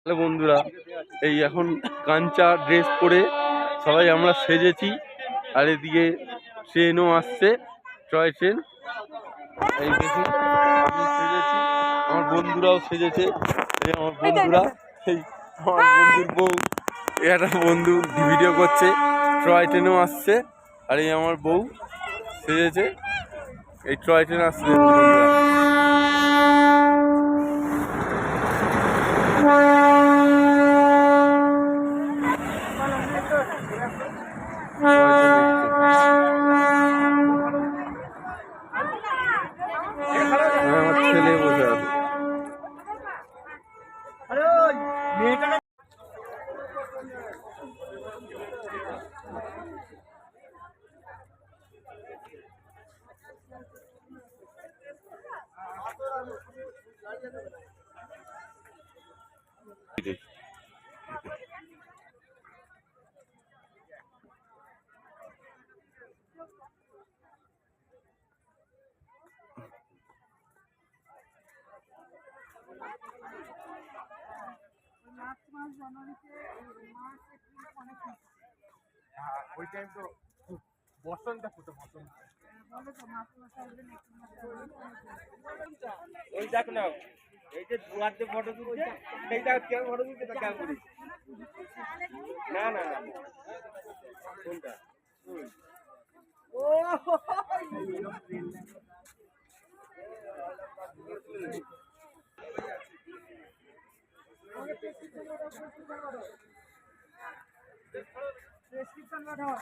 Hello বন্ধুরা, এই এখন কাঞ্চা ড্রেস পরে সবাই আমরা সেজেছি। আর এদিকে ট্রেনও আসছে, টয় ট্রেন। এই দেখুন আমি সেজেছি, আমার বন্ধুরাও সেজেছে। এই আমার বন্ধুরা, এই আমার বন্ধুর বউ, একটা বন্ধু ভিডিও করছে। টয় ট্রেনও আসছে আর এই আমার বউ সেজেছে। এই টয় ট্রেন আসছে বন্ধুরা। আমার ছেলে বসে আছে। ওই টাইম তো বসন্তটা ফুটে বসন্ত। ওই দেখ না, এই যে দুয়ারতে ফটো তুলছে, এইটা কেমন ফটো তুলছে তা কেমন করিস? না না কোনটা? ও প্রেসক্রিপশন পাঠাও।